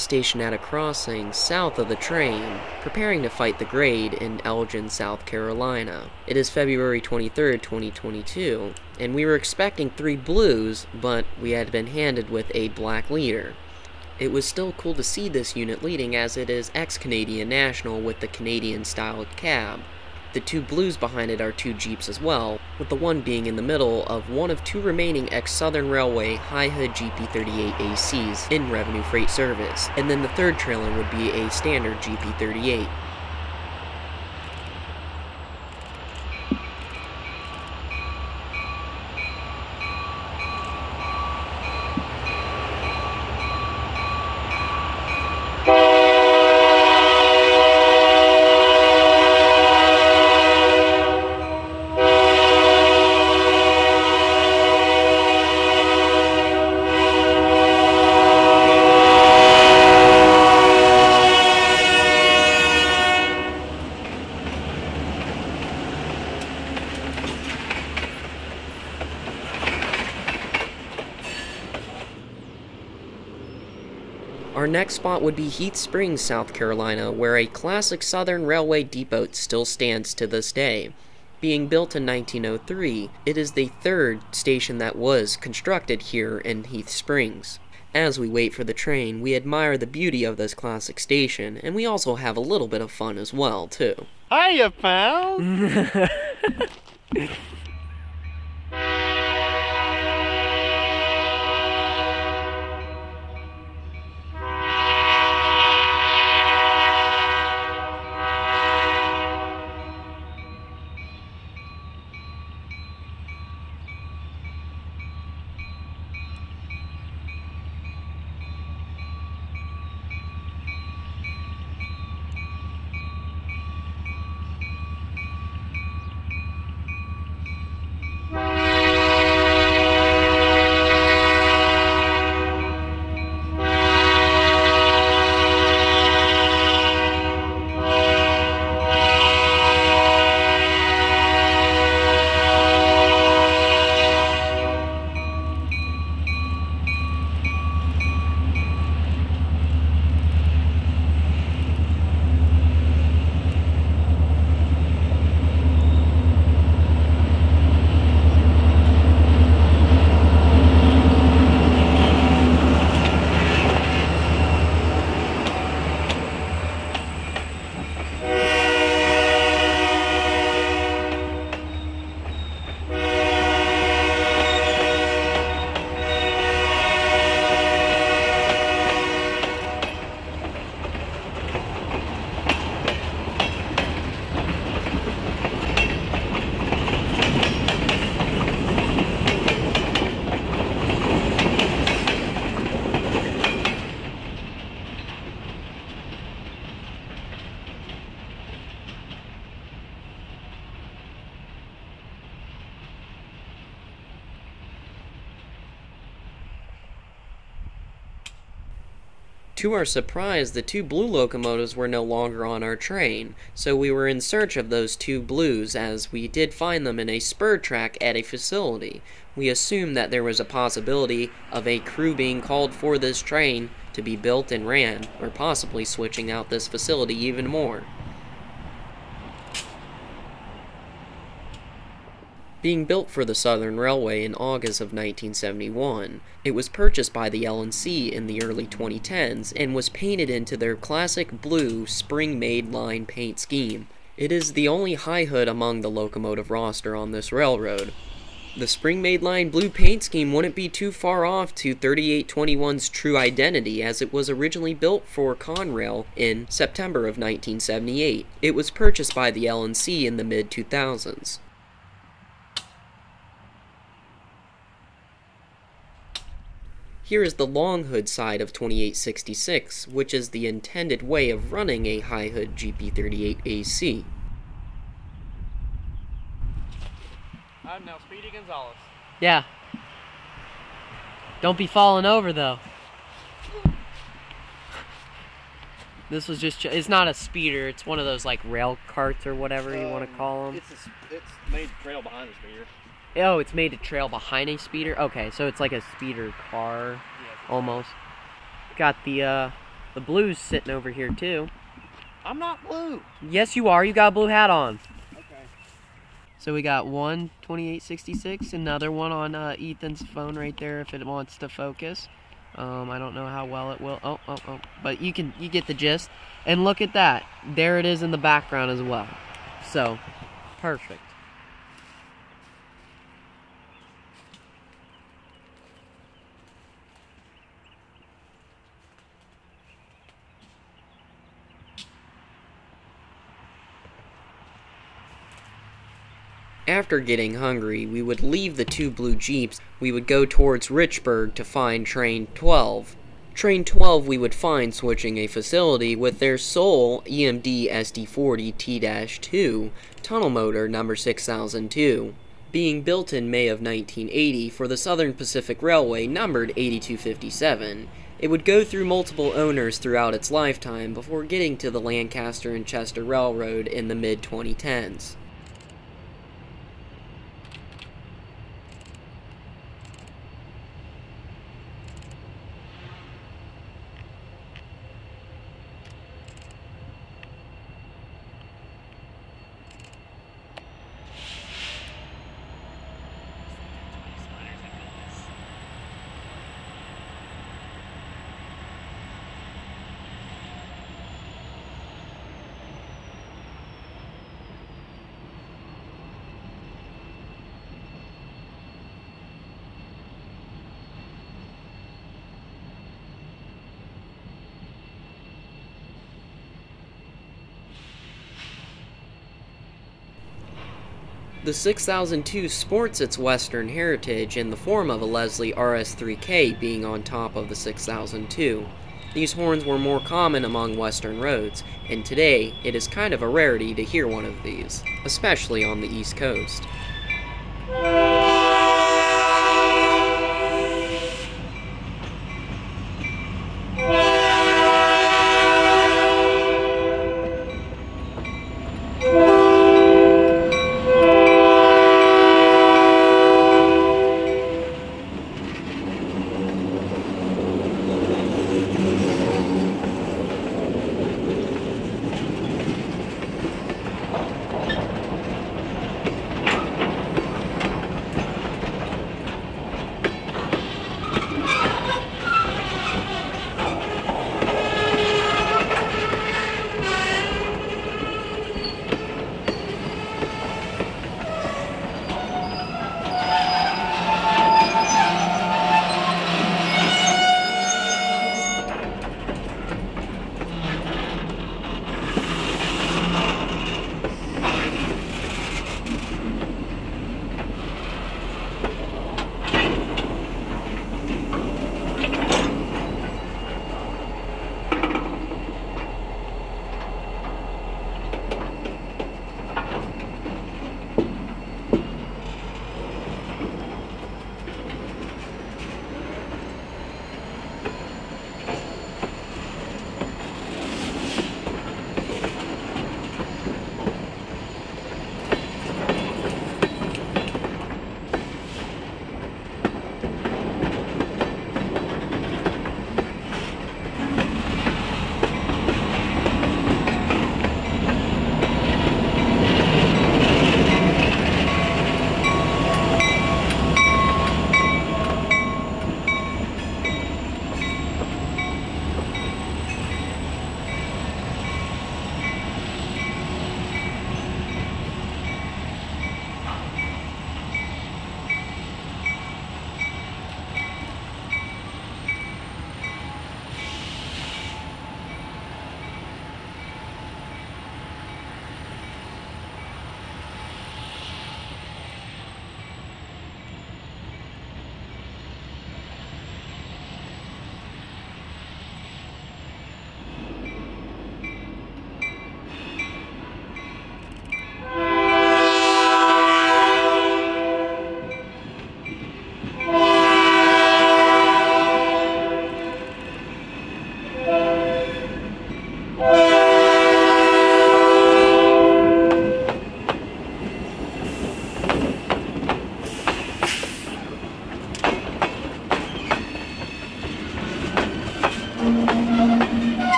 stationed at a crossing south of the train, preparing to fight the grade in Elgin, South Carolina. It is February 23rd, 2022, and we were expecting 3 blues, but we had been handed with a black leader. It was still cool to see this unit leading, as it is ex-Canadian National with the Canadian-styled cab. The 2 blues behind it are 2 Jeeps as well, with the one being in the middle of one of 2 remaining ex-Southern Railway high-hood GP38ACs in revenue freight service, and then the third trailer would be a standard GP38. Our next spot would be Heath Springs, South Carolina, where a classic Southern Railway depot still stands to this day. Being built in 1903, it is the 3rd station that was constructed here in Heath Springs. As we wait for the train, we admire the beauty of this classic station, and we also have a little bit of fun as well, too. Hiya, pal! To our surprise, the 2 blue locomotives were no longer on our train, so we were in search of those 2 blues, as we did find them in a spur track at a facility. We assumed that there was a possibility of a crew being called for this train to be built and ran, or possibly switching out this facility even more. Being built for the Southern Railway in August of 1971, it was purchased by the L&C in the early 2010s and was painted into their classic blue Springmaid line paint scheme. It is the only high hood among the locomotive roster on this railroad. The Springmaid line blue paint scheme wouldn't be too far off to 3821's true identity, as it was originally built for Conrail in September of 1978. It was purchased by the L&C in the mid-2000s. Here is the long hood side of 2866, which is the intended way of running a high hood GP38AC. I'm now Speedy Gonzalez. Yeah. Don't be falling over, though. This was just, it's not a speeder, it's one of those like rail carts or whatever you want to call them. It's made to trail behind a speeder. Oh, it's made to trail behind a speeder? Okay, so it's like a speeder car, almost. Got the The blue's sitting over here too. I'm not blue. Yes, you are. You got a blue hat on. Okay. So we got one 2866, another one on Ethan's phone right there if it wants to focus. I don't know how well it will. Oh, but you get the gist. And look at that. There it is in the background as well. So, perfect. After getting hungry, we would leave the two blue Jeeps. We would go towards Richburg to find Train 12. Train 12 we would find switching a facility with their sole EMD SD40T-2 tunnel motor number 6002, being built in May of 1980 for the Southern Pacific Railway numbered 8257. It would go through multiple owners throughout its lifetime before getting to the Lancaster and Chester Railroad in the mid-2010s. The 6002 sports its Western heritage in the form of a Leslie RS3K being on top of the 6002. These horns were more common among Western roads, and today it is kind of a rarity to hear one of these, especially on the East Coast.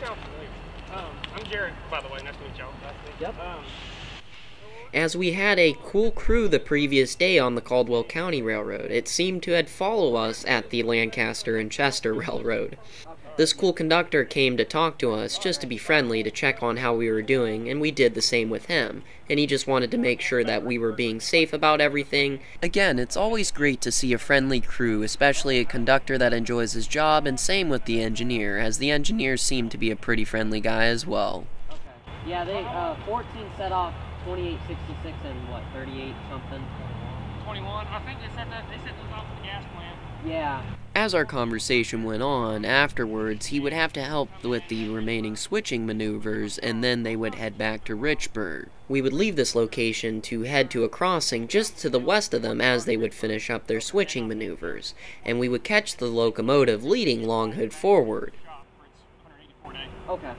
sound familiar. I'm Jared, by the way. Nice to meet y'all. Yep. As we had a cool crew the previous day on the Caldwell County Railroad, it seemed to had followed us at the Lancaster and Chester Railroad. This cool conductor came to talk to us just to be friendly, to check on how we were doing, and we did the same with him, and he just wanted to make sure that we were being safe about everything. Again, it's always great to see a friendly crew, especially a conductor that enjoys his job, and same with the engineer, as the engineer seemed to be a pretty friendly guy as well. Okay. Yeah, they 14 set off 2866 and what, 38 something? 21. I think they set those off at the gas plant. Yeah. As our conversation went on, afterwards, he would have to help with the remaining switching maneuvers, and then they would head back to Richburg. We would leave this location to head to a crossing just to the west of them as they would finish up their switching maneuvers, and we would catch the locomotive leading Longhood forward. So Okay.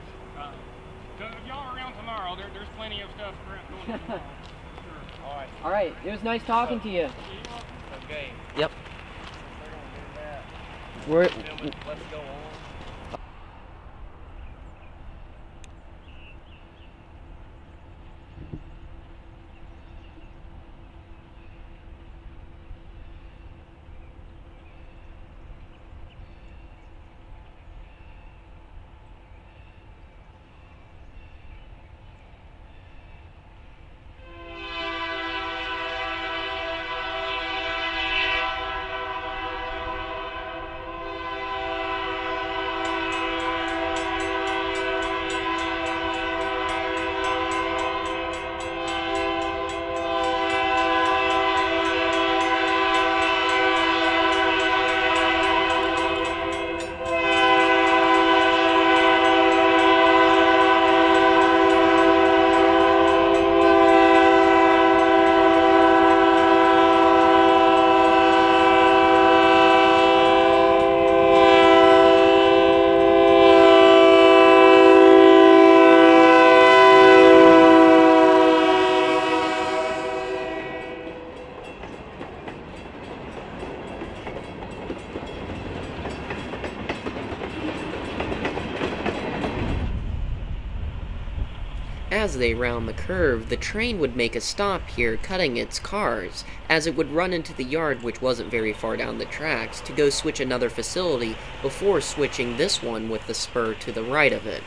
if y'all are around tomorrow, there's plenty of stuff going on tomorrow. Sure. All right. It was nice talking to you. Okay. Yep. We're Let's go on. As they round the curve, the train would make a stop here, cutting its cars, as it would run into the yard, which wasn't very far down the tracks, to go switch another facility before switching this one with the spur to the right of it.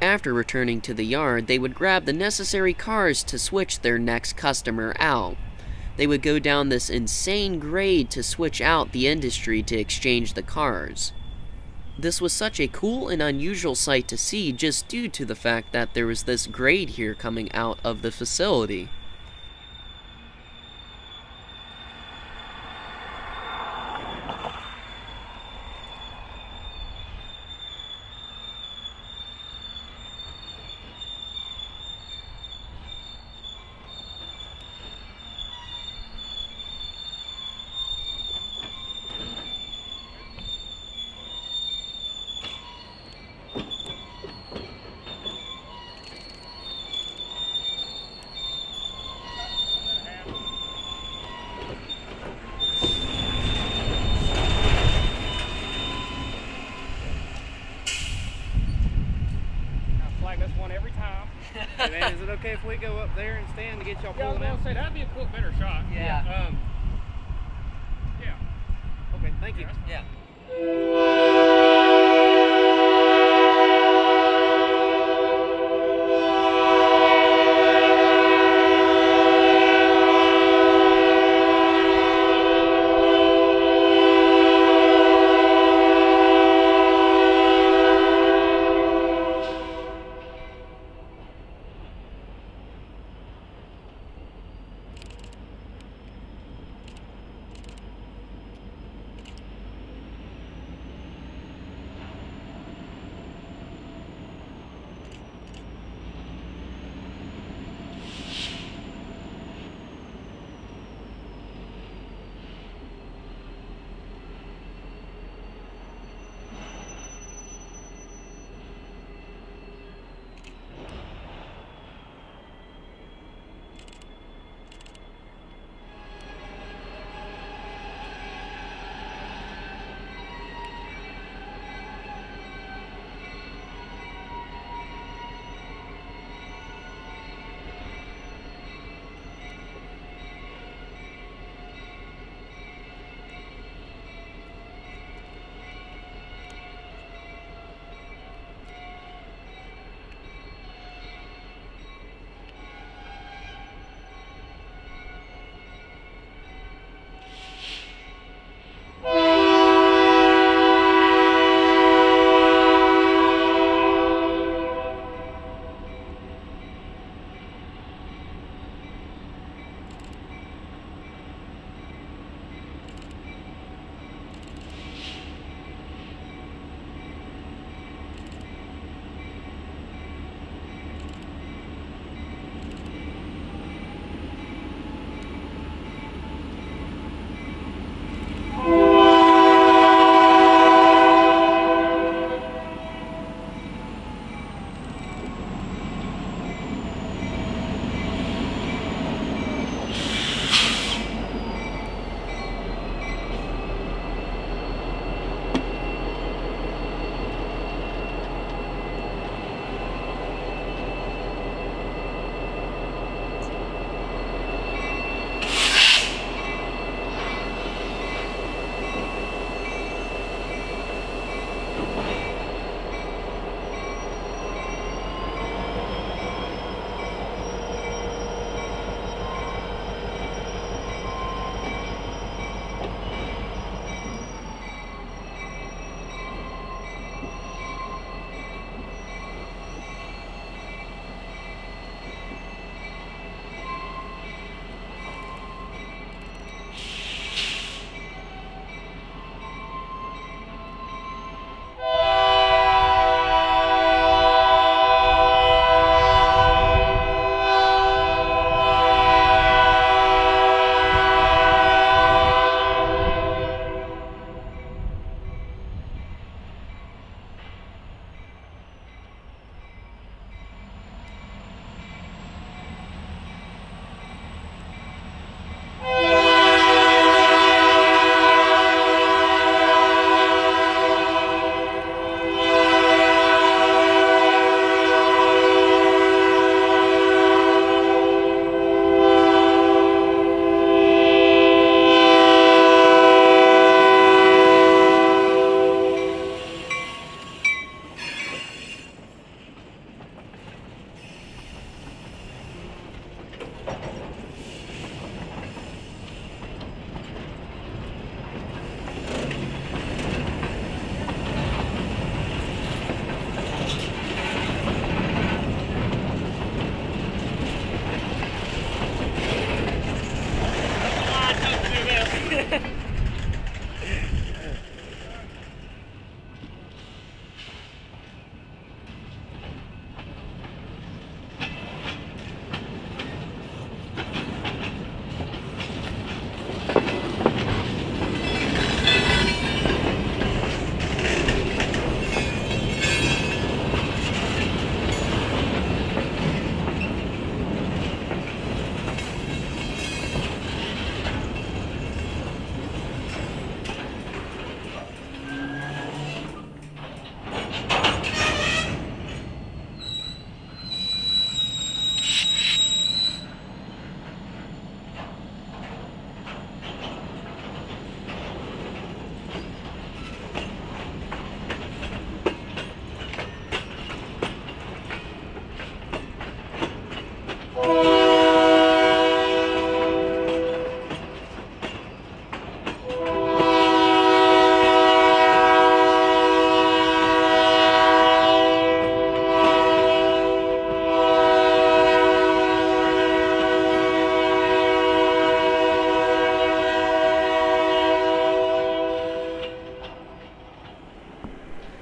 After returning to the yard, they would grab the necessary cars to switch their next customer out. They would go down this insane grade to switch out the industry to exchange the cars. This was such a cool and unusual sight to see just due to the fact that there was this grade here coming out of the facility. it okay if we go up there and stand to get y'all Yeah, I was pulling gonna out? say that'd be a cool, better shot. Yeah. Yeah. Okay, thank you. Yeah.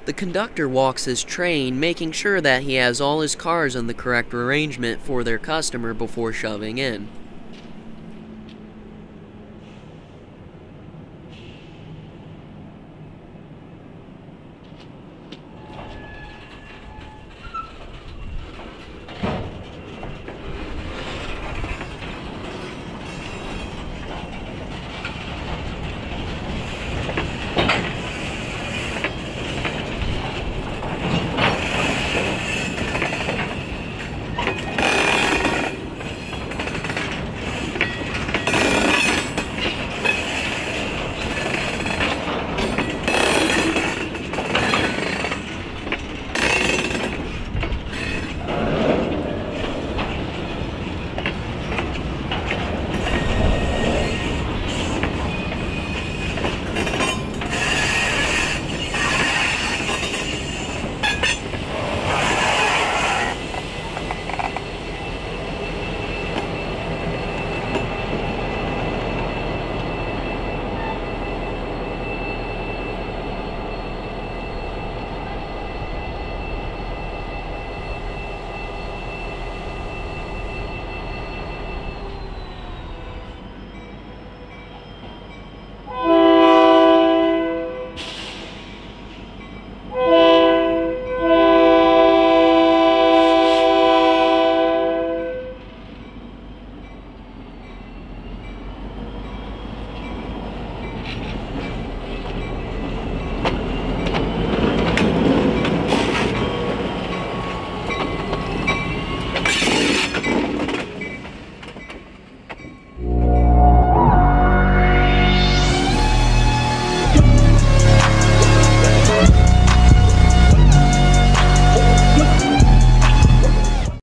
The conductor walks his train, making sure that he has all his cars in the correct arrangement for their customer before shoving in.